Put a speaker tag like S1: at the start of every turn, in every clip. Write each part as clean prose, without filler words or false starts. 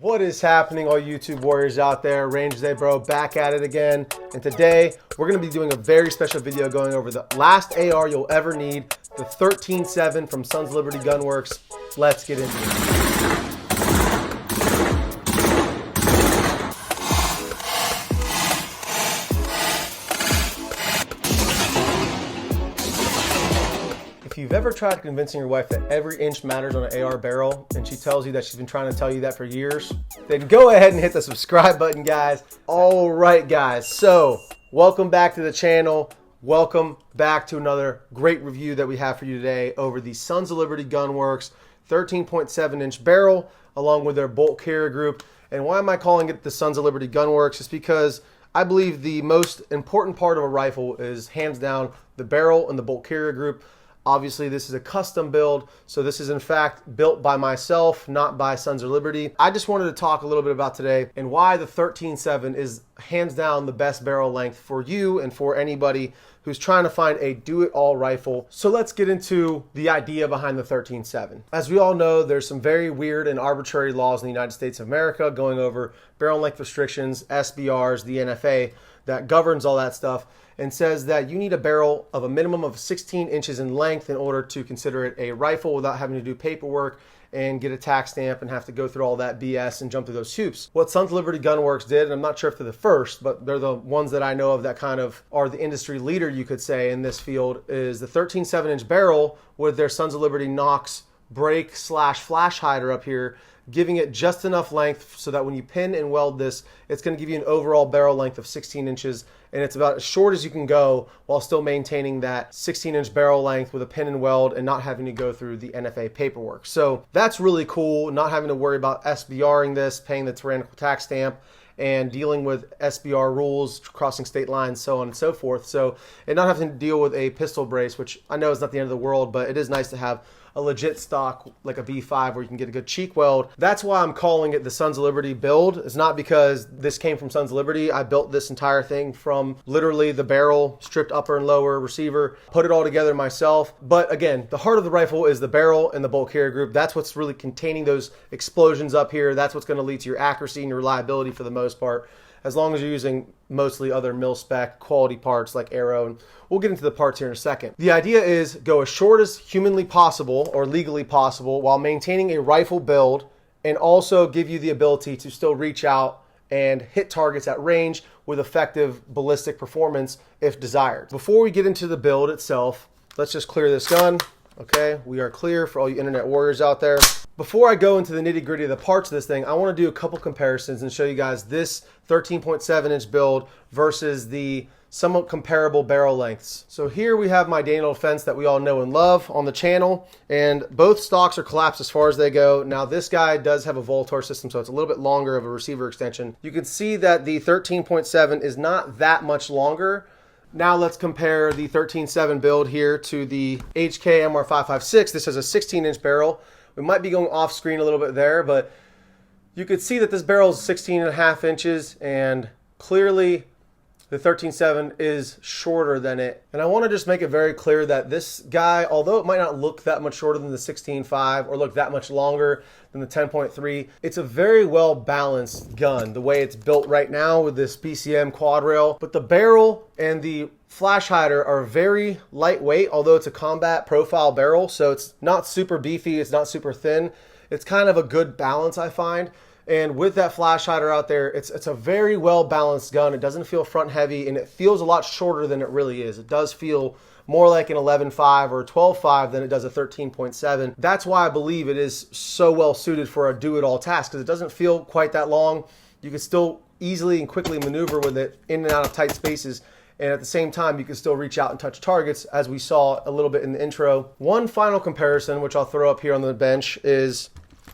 S1: What is happening, all YouTube warriors out there? Range Day Bro back at it again. And today we're going to be doing a very special video going over the last AR you'll ever need, the 13.7 from Sons of Liberty Gunworks. Let's get into it. If you've ever tried convincing your wife that every inch matters on an AR barrel and she tells you that she's been trying to tell you that for years, then go ahead and hit the subscribe button, guys. All right, guys. So welcome back to the channel. Welcome back to another great review that we have for you today over the Sons of Liberty Gunworks 13.7-inch barrel along with their bolt carrier group. And why am I calling it the Sons of Liberty Gunworks? It's because I believe the most important part of a rifle is hands down the barrel and the bolt carrier group. Obviously, this is a custom build, so this is in fact built by myself, not by Sons of Liberty. I just wanted to talk a little bit about today and why the 13.7 is hands down the best barrel length for you and for anybody who's trying to find a do-it-all rifle. So let's get into the idea behind the 13.7. As we all know, there's some very weird and arbitrary laws in the United States of America going over barrel length restrictions, SBRs, the NFA, that governs all that stuff, and says that you need a barrel of a minimum of 16 inches in length in order to consider it a rifle without having to do paperwork and get a tax stamp and have to go through all that BS and jump through those hoops. What Sons of Liberty Gunworks did, and I'm not sure if they're the first, but they're the ones that I know of that kind of are the industry leader, you could say, in this field, is the 13.7-inch barrel with their Sons of Liberty Knox brake / flash hider up here, giving it just enough length so that when you pin and weld this, it's going to give you an overall barrel length of 16 inches, and it's about as short as you can go while still maintaining that 16-inch barrel length with a pin and weld and not having to go through the NFA paperwork. So that's really cool, not having to worry about SBRing this, paying the tyrannical tax stamp, and dealing with SBR rules, crossing state lines, so on and so forth. So, and not having to deal with a pistol brace, which I know is not the end of the world, but it is nice to have a legit stock like a B5 where you can get a good cheek weld. That's why I'm calling it the Sons of Liberty build. It's not because this came from Sons of Liberty. I built this entire thing from literally the barrel, stripped upper and lower, receiver, put it all together myself. But again, the heart of the rifle is the barrel and the bolt carrier group. That's what's really containing those explosions up here. That's what's going to lead to your accuracy and your reliability for the most part, as long as you're using mostly other mil-spec quality parts like Arrow, and we'll get into the parts here in a second. The idea is go as short as humanly possible or legally possible while maintaining a rifle build and also give you the ability to still reach out and hit targets at range with effective ballistic performance if desired. Before we get into the build itself, let's just clear this gun. Okay, we are clear for all you internet warriors out there. Before I go into the nitty gritty of the parts of this thing, I want to do a couple comparisons and show you guys this 13.7-inch build versus the somewhat comparable barrel lengths. So here we have my Daniel Defense that we all know and love on the channel, and both stocks are collapsed as far as they go. Now this guy does have a Voltar system, so it's a little bit longer of a receiver extension. You can see that the 13.7 is not that much longer. Now let's compare the 13.7 build here to the HK MR556. This is a 16-inch barrel. We might be going off screen a little bit there, but you could see that this barrel is 16.5 inches, and clearly the 13.7 is shorter than it. And I want to just make it very clear that this guy, although it might not look that much shorter than the 16.5 or look that much longer than the 10.3, it's a very well balanced gun the way it's built right now with this PCM quad rail. But the barrel and the flash hider are very lightweight, although it's a combat profile barrel, so it's not super beefy, it's not super thin. It's kind of a good balance, I find. And with that flash hider out there, it's a very well balanced gun. It doesn't feel front heavy, and it feels a lot shorter than it really is. It does feel more like an 11.5 or a 12.5 than it does a 13.7. That's why I believe it is so well suited for a do-it-all task, because it doesn't feel quite that long. You can still easily and quickly maneuver with it in and out of tight spaces, and at the same time, you can still reach out and touch targets, as we saw a little bit in the intro. One final comparison, which I'll throw up here on the bench, is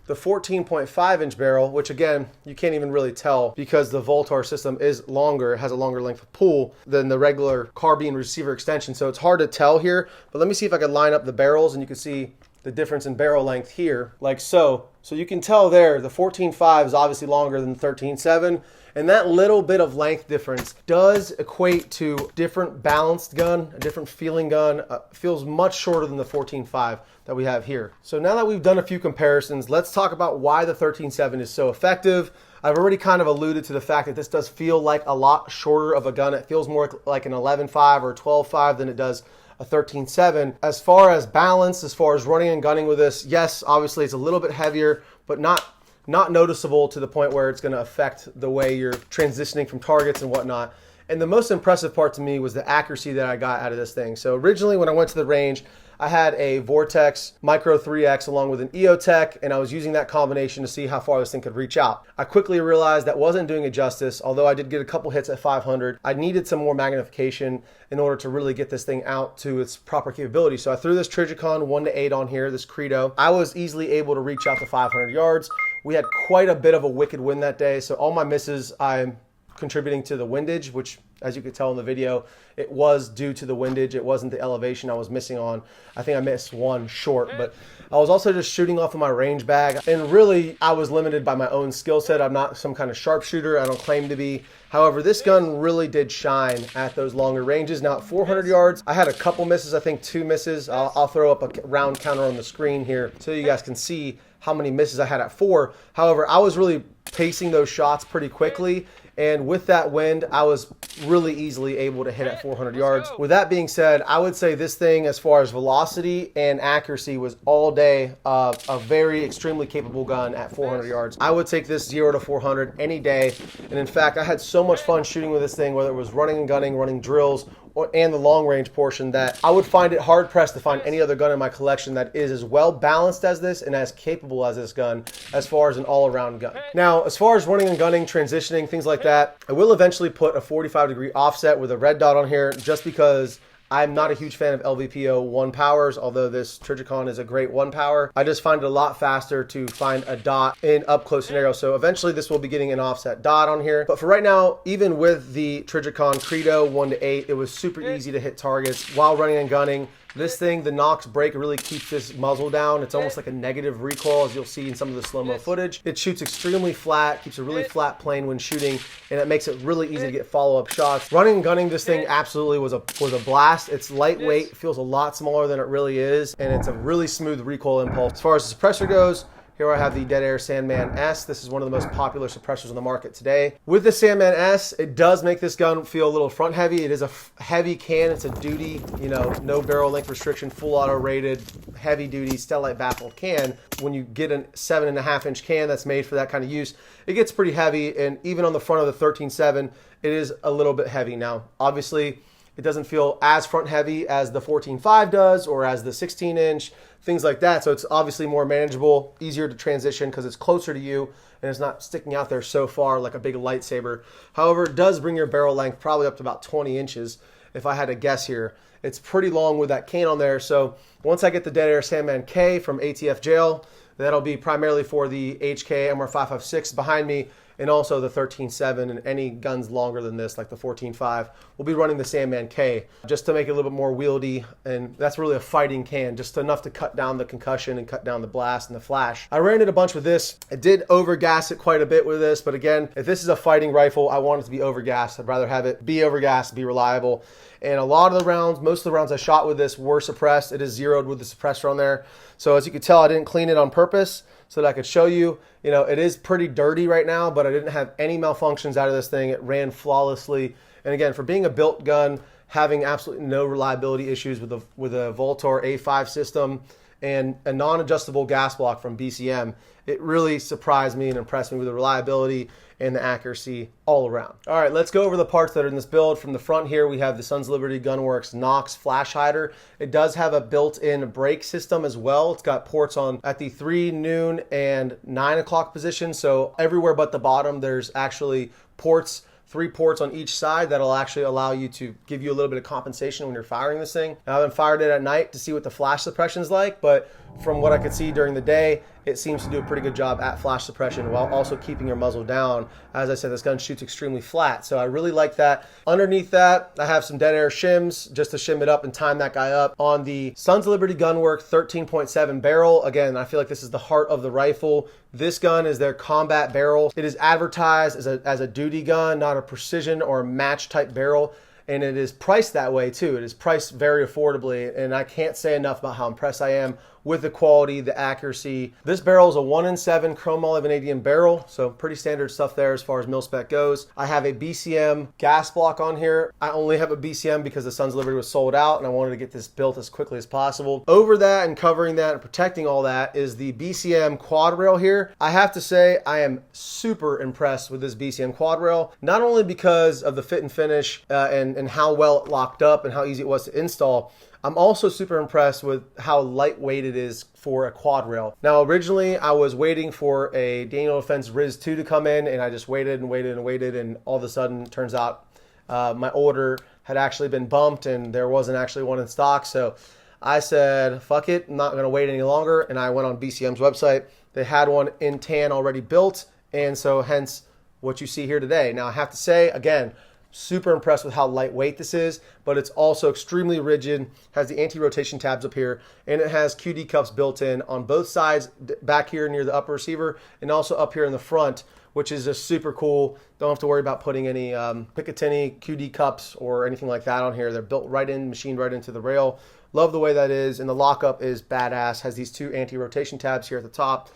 S1: the 14.5-inch barrel, which again, you can't even really tell because the Voltar system is longer, it has a longer length of pull than the regular carbine receiver extension, so it's hard to tell here. But let me see if I can line up the barrels, and you can see the difference in barrel length here, like so. So you can tell there, the 14.5 is obviously longer than the 13.7. And that little bit of length difference does equate to different balanced gun, a different feeling gun. Feels much shorter than the 14.5 that we have here. So now that we've done a few comparisons, let's talk about why the 13.7 is so effective. I've already kind of alluded to the fact that this does feel like a lot shorter of a gun. It feels more like an 11.5 or 12.5 than it does a 13.7. As far as balance, as far as running and gunning with this, yes, obviously it's a little bit heavier, but not noticeable to the point where it's going to affect the way you're transitioning from targets and whatnot. And the most impressive part to me was the accuracy that I got out of this thing. So originally when I went to the range, I had a Vortex Micro 3X along with an EOTech, and I was using that combination to see how far this thing could reach out. I quickly realized that wasn't doing it justice. Although I did get a couple hits at 500, I needed some more magnification in order to really get this thing out to its proper capability. So I threw this Trijicon 1-8 on here, this Credo. I was easily able to reach out to 500 yards. We had quite a bit of a wicked wind that day, so all my misses I'm contributing to the windage, which as you could tell in the video, it was due to the windage. It wasn't the elevation I was missing on. I think I missed one short, but I was also just shooting off of my range bag, and really I was limited by my own skill set. I'm not some kind of sharpshooter. I don't claim to be. However, this gun really did shine at those longer ranges. Now at 400 yards, I had a couple misses, I think 2 misses. I'll throw up a round counter on the screen here so you guys can see how many misses I had at 4. However, I was really pacing those shots pretty quickly, and with that wind, I was really easily able to hit at 400 yards. With that being said, I would say this thing, as far as velocity and accuracy, was all day a very extremely capable gun at 400 yards. I would take this 0 to 400 any day, and in fact, I had so much fun shooting with this thing, whether it was running and gunning, running drills, and the long range portion, that I would find it hard pressed to find any other gun in my collection that is as well balanced as this and as capable as this gun as far as an all-around gun. Now, as far as running and gunning, transitioning, things like that, I will eventually put a 45-degree offset with a red dot on here just because I'm not a huge fan of LVPO 1 powers, although this Trijicon is a great 1 power. I just find it a lot faster to find a dot in up close scenario. So eventually this will be getting an offset dot on here. But for right now, even with the Trijicon Credo 1-8, it was super easy to hit targets while running and gunning. This thing, the Nox brake, really keeps this muzzle down. It's almost like a negative recoil, as you'll see in some of the slow-mo footage. It shoots extremely flat, keeps a really flat plane when shooting, and it makes it really easy to get follow-up shots. Running and gunning this thing absolutely was a blast. It's lightweight, feels a lot smaller than it really is, and it's a really smooth recoil impulse. As far as the suppressor goes, here I have the Dead Air Sandman S. This is one of the most popular suppressors on the market today. With the Sandman S, it does make this gun feel a little front heavy. It is a heavy can. It's a duty, no barrel length restriction, full auto rated, heavy duty, Stellite baffled can. When you get a 7.5-inch can that's made for that kind of use, it gets pretty heavy. And even on the front of the 13.7, it is a little bit heavy. Now, obviously, it doesn't feel as front heavy as the 14.5 does or as the 16-inch, things like that. So it's obviously more manageable, easier to transition because it's closer to you and it's not sticking out there so far like a big lightsaber. However, it does bring your barrel length probably up to about 20 inches if I had to guess here. It's pretty long with that can on there. So once I get the Dead Air Sandman K from ATF Jail, that'll be primarily for the HK MR556 behind me, and also the 13.7, and any guns longer than this, like the 14.5, we'll be running the Sandman K just to make it a little bit more wieldy, and that's really a fighting can, just enough to cut down the concussion and cut down the blast and the flash. I ran it a bunch with this. I did overgas it quite a bit with this, but again, if this is a fighting rifle, I want it to be overgassed. I'd rather have it be overgassed, be reliable. And a lot of the rounds, most of the rounds I shot with this were suppressed. It is zeroed with the suppressor on there. So as you can tell, I didn't clean it on purpose so that I could show you. It is pretty dirty right now, but I didn't have any malfunctions out of this thing. It ran flawlessly. And again, for being a built gun, having absolutely no reliability issues with a Voltor A5 system and a non-adjustable gas block from BCM, it really surprised me and impressed me with the reliability and the accuracy all around. All right, let's go over the parts that are in this build. From the front here, we have the Sons of Liberty Gunworks Nox flash hider. It does have a built-in brake system as well. It's got ports on at the 3, noon, and 9 o'clock position. So everywhere but the bottom, there's actually ports, 3 ports on each side that'll actually allow you to give you a little bit of compensation when you're firing this thing. Now, I haven't fired it at night to see what the flash suppression is like, but from what I could see during the day, it seems to do a pretty good job at flash suppression while also keeping your muzzle down. As I said, this gun shoots extremely flat, so I really like that. Underneath that, I have some dead air shims just to shim it up and time that guy up. On the Sons of Liberty Gunwork 13.7 barrel, again, I feel like this is the heart of the rifle. This gun is their combat barrel. It is advertised as a duty gun, not a precision or a match type barrel. And it is priced that way too. It is priced very affordably, and I can't say enough about how impressed I am with the quality, the accuracy. This barrel is a 1-in-7 chrome olive vanadium barrel, so pretty standard stuff there as far as mil spec goes. I have a BCM gas block on here. I only have a BCM because the Sons of Liberty was sold out, and I wanted to get this built as quickly as possible. Over that and covering that and protecting all that is the BCM quad rail here. I have to say I am super impressed with this BCM quad rail, not only because of the fit and finish and how well it locked up and how easy it was to install. I'm also super impressed with how lightweight it is for a quad rail. Now, originally I was waiting for a Daniel Defense Riz 2 to come in, and I just waited and waited and waited, and all of a sudden it turns out my order had actually been bumped and there wasn't actually one in stock. So I said, fuck it, I'm not gonna wait any longer, and I went on BCM's website. They had one in tan already built, and so hence what you see here today. Now I have to say, again, super impressed with how lightweight this is, but it's also extremely rigid, has the anti-rotation tabs up here, and it has QD cups built in on both sides, back here near the upper receiver, and also up here in the front, which is just super cool. Don't have to worry about putting any Picatinny QD cups or anything like that on here. They're built right in, machined right into the rail. Love the way that is, and the lockup is badass. Has these two anti-rotation tabs here at the top.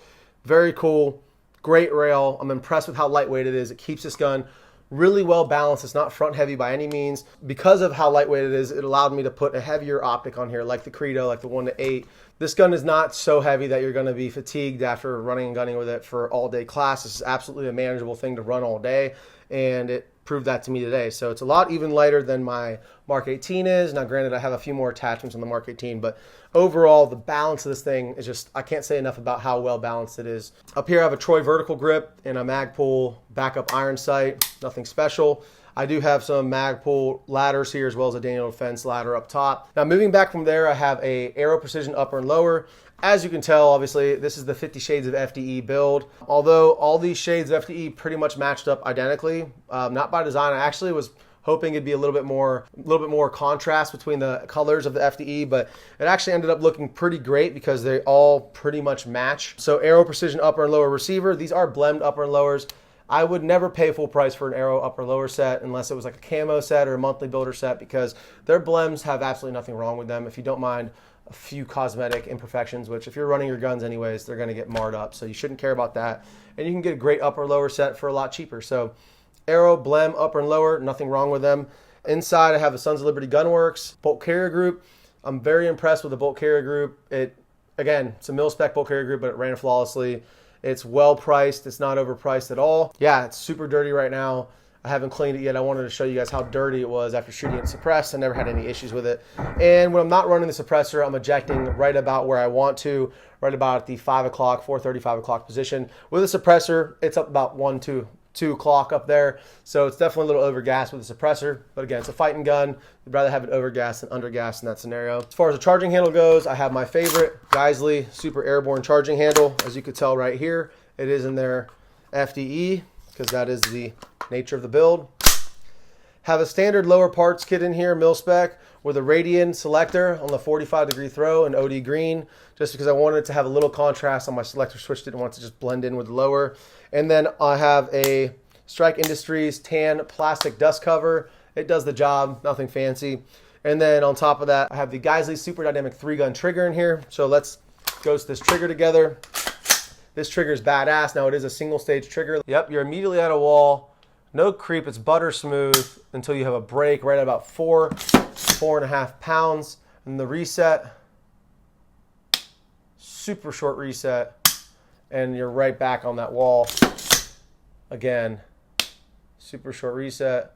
S1: Very cool, great rail. I'm impressed with how lightweight it is. It keeps this gun really well balanced. It's not front heavy by any means. Because of how lightweight it is, it allowed me to put a heavier optic on here, like the Credo, like the 1-8. This gun is not so heavy that you're going to be fatigued after running and gunning with it for all day class. This is absolutely a manageable thing to run all day, and it proved that to me today. So it's a lot even lighter than my Mark 18 is. Now granted, I have a few more attachments on the Mark 18, but overall the balance of this thing is just, I can't say enough about how well balanced it is. Up here I have a Troy vertical grip and a Magpul backup iron sight, nothing special. I do have some Magpul ladders here as well as a Daniel Defense ladder up top. Now moving back from there, I have a Aero Precision upper and lower. As you can tell, obviously, this is the 50 Shades of FDE build. Although all these shades of FDE pretty much matched up identically, not by design. I actually was hoping it'd be a little bit more contrast between the colors of the FDE, but it actually ended up looking pretty great because they all pretty much match. So Aero Precision upper and lower receiver. These are blend upper and lowers. I would never pay full price for an Aero upper lower set unless it was like a camo set or a monthly builder set, because their blems have absolutely nothing wrong with them. If you don't mind a few cosmetic imperfections, which if you're running your guns anyways, they're going to get marred up. So you shouldn't care about that. And you can get a great upper lower set for a lot cheaper. So Aero, blem, upper and lower, nothing wrong with them. Inside I have the Sons of Liberty Gunworks bolt carrier group. I'm very impressed with the bolt carrier group. Again, it's a mil spec bolt carrier group, but it ran flawlessly. It's well priced. It's not overpriced at all. Yeah, it's super dirty right now. I haven't cleaned it yet. I wanted to show you guys how dirty it was after shooting it suppressed. I never had any issues with it. And when I'm not running the suppressor, I'm ejecting right about where I want to, right about at the 5 o'clock, 4:30, 5 o'clock position. With a suppressor, it's up about 1, 2 o'clock up there. So it's definitely a little overgassed with the suppressor. But again, it's a fighting gun. You'd rather have it overgassed than undergassed in that scenario. As far as the charging handle goes, I have my favorite Geisley Super Airborne charging handle. As you can tell right here, it is in their FDE because that is the nature of the build. Have a standard lower parts kit in here, mil spec, with a radian selector on the 45-degree throw and OD green, just because I wanted to have a little contrast on my selector switch. Didn't want it to just blend in with the lower. And then I have a Strike Industries tan plastic dust cover. It does the job, nothing fancy. And then on top of that, I have the Geisley Super Dynamic 3-gun trigger in here. So let's go to this trigger together. This trigger is badass. Now it is a single stage trigger. Yep, you're immediately at a wall. No creep, it's butter smooth until you have a break right at about 4.5 pounds. And the reset, super short reset, and you're right back on that wall. Again, super short reset,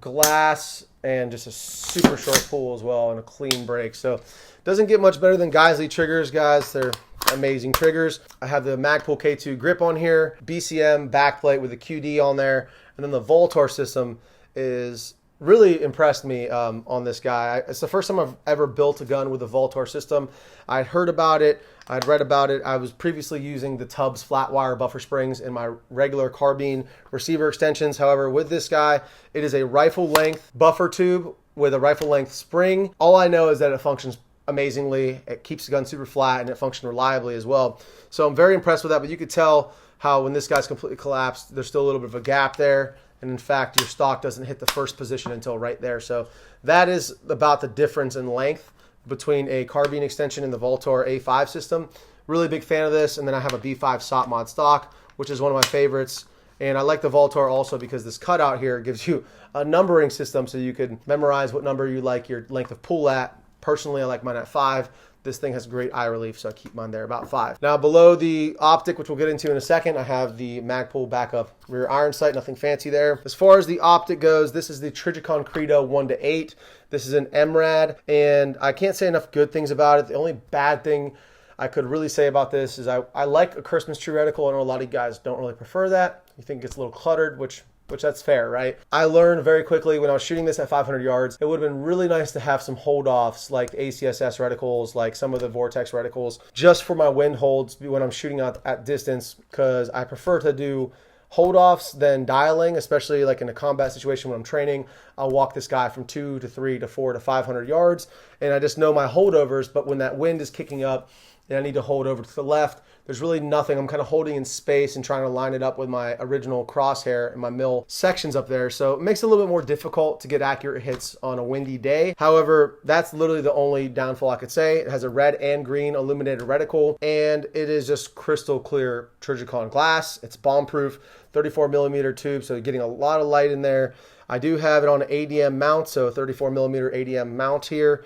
S1: glass, and just a super short pull as well, and a clean break. So doesn't get much better than Geisley triggers, guys. They're amazing triggers. I have the Magpul K2 grip on here, BCM backplate with a QD on there, and then the Voltar system is really impressed me on this guy. It's the first time I've ever built a gun with a Voltor system. I'd heard about it. I'd read about it. I was previously using the Tubbs flat wire buffer springs in my regular carbine receiver extensions. However, with this guy, it is a rifle length buffer tube with a rifle length spring. All I know is that it functions amazingly. It keeps the gun super flat and it functions reliably as well. So I'm very impressed with that, but you could tell how when this guy's completely collapsed, there's still a little bit of a gap there. And in fact, your stock doesn't hit the first position until right there. So that is about the difference in length between a carbine extension and the Voltor A5 system. Really big fan of this. And then I have a B5 SOP mod stock, which is one of my favorites. And I like the Voltor also because this cutout here gives you a numbering system so you can memorize what number you like your length of pull at. Personally, I like mine at 5. This thing has great eye relief, so I keep mine there about 5. Now below the optic, which we'll get into in a second, I have the Magpul backup rear iron sight, nothing fancy there. As far as the optic goes, this is the Trijicon Credo 1-8. This is an MRAD, and I can't say enough good things about it. The only bad thing I could really say about this is I like a Christmas tree reticle. I know a lot of you guys don't really prefer that. You think it gets a little cluttered, which that's fair, right? I learned very quickly when I was shooting this at 500 yards, it would have been really nice to have some hold-offs like ACSS reticles, like some of the Vortex reticles, just for my wind holds when I'm shooting at distance, because I prefer to do hold-offs than dialing, especially like in a combat situation when I'm training. I'll walk this guy from 2 to 3 to 4 to 500 yards, and I just know my holdovers, but when that wind is kicking up and I need to hold over to the left, there's really nothing. I'm kind of holding in space and trying to line it up with my original crosshair and my mill sections up there. So it makes it a little bit more difficult to get accurate hits on a windy day. However, that's literally the only downfall I could say. It has a red and green illuminated reticle, and it is just crystal clear Trijicon glass. It's bomb proof, 34 millimeter tube, so you're getting a lot of light in there. I do have it on an ADM mount, so 34 millimeter ADM mount here.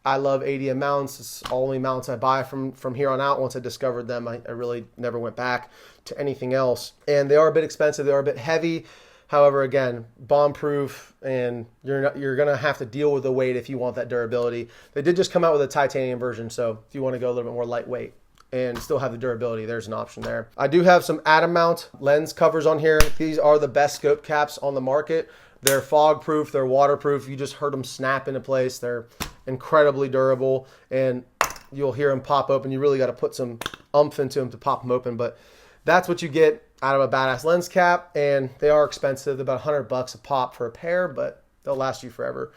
S1: I love ADM mounts. It's the only mounts I buy from here on out. Once I discovered them, I really never went back to anything else. And they are a bit expensive. They are a bit heavy. However, again, bomb-proof, and you're going to have to deal with the weight if you want that durability. They did just come out with a titanium version, so if you want to go a little bit more lightweight and still have the durability, there's an option there. I do have some Atom mount lens covers on here. These are the best scope caps on the market. They're fog-proof. They're waterproof. You just heard them snap into place. They're incredibly durable, and you'll hear them pop open. You really got to put some oomph into them to pop them open, but that's what you get out of a badass lens cap, and they are expensive. They're about $100 a pop for a pair, but they'll last you forever.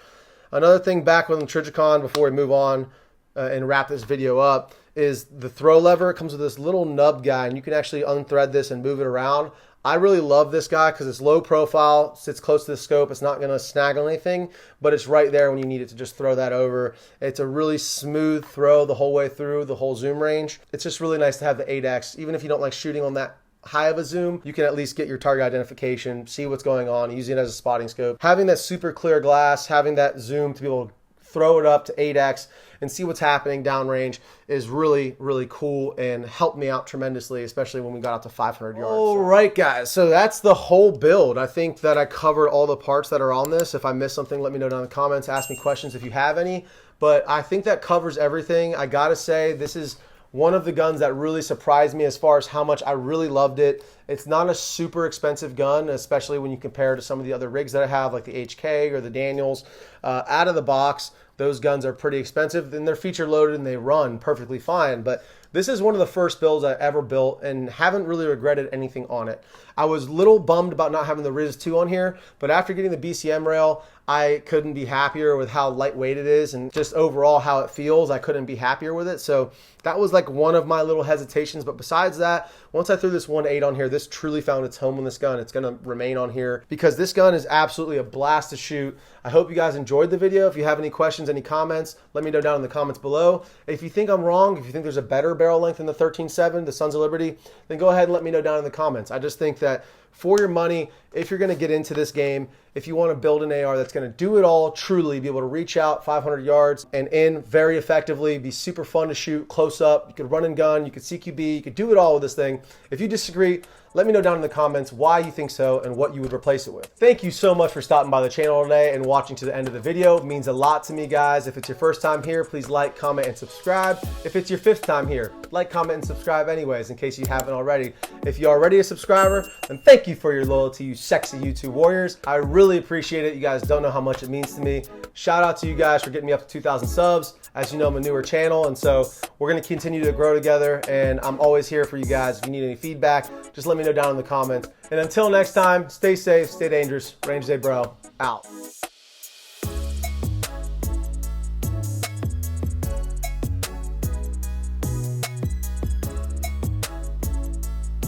S1: Another thing back with the Trijicon before we move on and wrap this video up is the throw lever. It comes with this little nub guy, and you can actually unthread this and move it around. I really love this guy because it's low profile, sits close to the scope. It's not going to snag on anything, but it's right there when you need it to just throw that over. It's a really smooth throw the whole way through the whole zoom range. It's just really nice to have the 8X. Even if you don't like shooting on that high of a zoom, you can at least get your target identification, see what's going on, using it as a spotting scope. Having that super clear glass, having that zoom to be able to throw it up to 8X and see what's happening downrange is really, really cool and helped me out tremendously, especially when we got out to 500 yards. All right, guys. So that's the whole build. I think that I covered all the parts that are on this. If I missed something, let me know down in the comments. Ask me questions if you have any. But I think that covers everything. I got to say, this is one of the guns that really surprised me as far as how much I really loved it. It's not a super expensive gun, especially when you compare to some of the other rigs that I have, like the HK or the Daniels. Out of the box, those guns are pretty expensive, and they're feature loaded and they run perfectly fine. But this is one of the first builds I ever built and haven't really regretted anything on it. I was a little bummed about not having the Riz 2 on here, but after getting the BCM rail, I couldn't be happier with how lightweight it is and just overall how it feels. I couldn't be happier with it. So that was like one of my little hesitations. But besides that, once I threw this 1.8 on here, this truly found its home on this gun. It's going to remain on here because this gun is absolutely a blast to shoot. I hope you guys enjoyed the video. If you have any questions, any comments, let me know down in the comments below. If you think I'm wrong, if you think there's a better barrel length than the 13.7, the Sons of Liberty, then go ahead and let me know down in the comments. I just think that for your money, if you're going to get into this game, if you want to build an AR that's going to do it all, truly be able to reach out 500 yards and in very effectively, be super fun to shoot close up, you could run and gun, you could CQB, you could do it all with this thing. If you disagree, Let me know down in the comments why you think so and what you would replace it with. Thank you so much for stopping by the channel today and watching to the end of the video. It means a lot to me, guys. If it's your first time here, please like, comment, and subscribe. If it's your fifth time here, like, comment, and subscribe anyways, in case you haven't already. If you're already a subscriber, then thank you for your loyalty, you sexy YouTube warriors. I really appreciate it. You guys don't know how much it means to me. Shout out to you guys for getting me up to 2,000 subs. As you know, I'm a newer channel, and so we're going to continue to grow together, and I'm always here for you guys. If you need any feedback, just let me know down in the comments. And until next time, stay safe, stay dangerous. Range Day Bro, out.